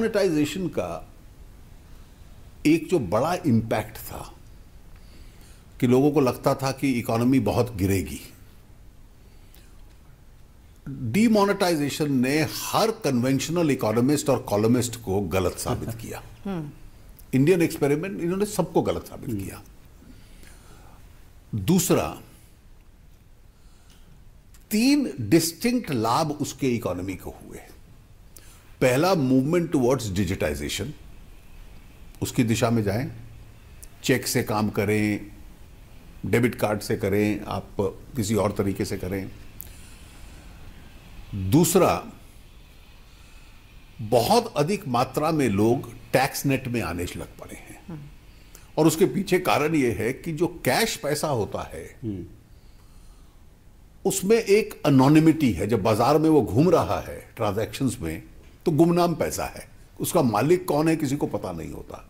Demonetisation का एक जो बड़ा इंपैक्ट था कि लोगों को लगता था कि इकोनॉमी बहुत गिरेगी, डीमोनेटाइजेशन ने हर कन्वेंशनल इकोनॉमिस्ट और कॉलमिस्ट को गलत साबित किया। इंडियन एक्सपेरिमेंट, इन्होंने सबको गलत साबित किया। दूसरा, 3 डिस्टिंक्ट लाभ उसके इकोनॉमी को हुए। पहला, मूवमेंट टुवर्ड्स डिजिटाइजेशन, उसकी दिशा में जाएं, चेक से काम करें, डेबिट कार्ड से करें, आप किसी और तरीके से करें। दूसरा, बहुत अधिक मात्रा में लोग टैक्स नेट में आने लग पड़े हैं, और उसके पीछे कारण यह है कि जो कैश पैसा होता है उसमें एक अनोनिमिटी है। जब बाजार में वो घूम रहा है ट्रांजैक्शंस में, तो गुमनाम पैसा है, उसका मालिक कौन है किसी को पता नहीं होता।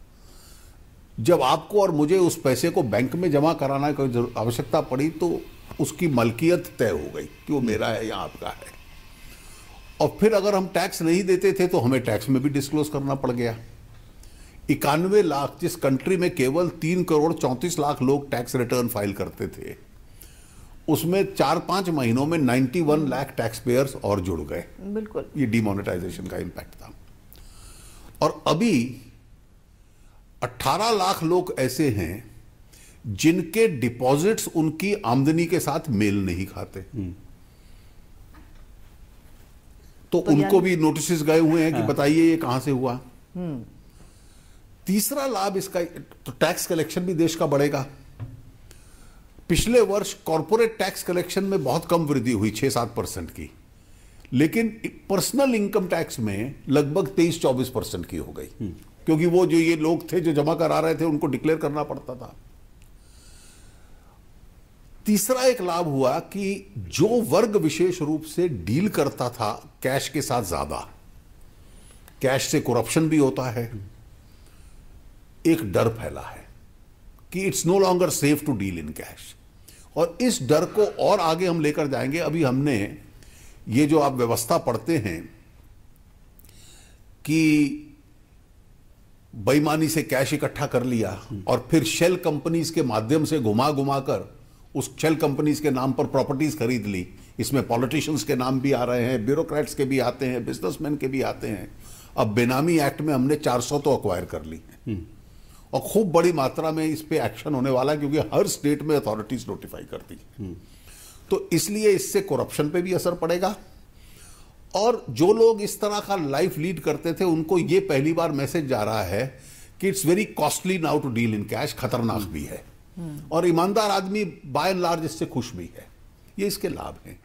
जब आपको और मुझे उस पैसे को बैंक में जमा कराना की आवश्यकता पड़ी तो उसकी मलकियत तय हो गई कि वो मेरा है या आपका है। और फिर अगर हम टैक्स नहीं देते थे तो हमें टैक्स में भी डिस्क्लोज करना पड़ गया। 91 लाख, जिस कंट्री में केवल 3 करोड़ 34 लाख लोग टैक्स रिटर्न फाइल करते थे, उसमें 4-5 महीनों में 91 लाख टैक्स पेयर्स और जुड़ गए। बिल्कुल, ये डीमोनेटाइजेशन का इंपैक्ट था। और अभी 18 लाख लोग ऐसे हैं जिनके डिपॉजिट्स उनकी आमदनी के साथ मेल नहीं खाते, तो उनको भी नोटिस गए हुए हैं कि बताइए ये कहां से हुआ। तीसरा लाभ इसका, तो टैक्स कलेक्शन भी देश का बढ़ेगा। पिछले वर्ष कॉर्पोरेट टैक्स कलेक्शन में बहुत कम वृद्धि हुई, 6-7% की, लेकिन पर्सनल इनकम टैक्स में लगभग 23-24% की हो गई, क्योंकि वो जो ये लोग थे जो जमा करा रहे थे उनको डिक्लेयर करना पड़ता था। तीसरा एक लाभ हुआ कि जो वर्ग विशेष रूप से डील करता था कैश के साथ, ज्यादा कैश से करप्शन भी होता है, एक डर फैला है कि it's no longer safe to deal in cash. और इस डर को और आगे हम लेकर जाएंगे। अभी हमने ये जो आप व्यवस्था पढ़ते हैं कि बेईमानी से कैश इकट्ठा कर लिया और फिर शेल कंपनीज के माध्यम से घुमा घुमा कर उस शेल कंपनीज के नाम पर प्रॉपर्टीज खरीद ली। इसमें पॉलिटिशियंस के नाम भी आ रहे हैं, ब्यूरोक्रेट्स के भी आते हैं, बिजनेसमैन के भी आते हैं। अब बेनामी एक्ट में हमने 400 तो अक्वायर कर ली है, और खूब बड़ी मात्रा में इस पे एक्शन होने वाला है, क्योंकि हर स्टेट में अथॉरिटीज नोटिफाई करती है। तो इसलिए इससे करप्शन पे भी असर पड़ेगा। और जो लोग इस तरह का लाइफ लीड करते थे उनको ये पहली बार मैसेज जा रहा है कि it's very costly now to deal in cash, खतरनाक भी है, और ईमानदार आदमी बाय एंड लार्ज इससे खुश भी है। ये इसके लाभ हैं।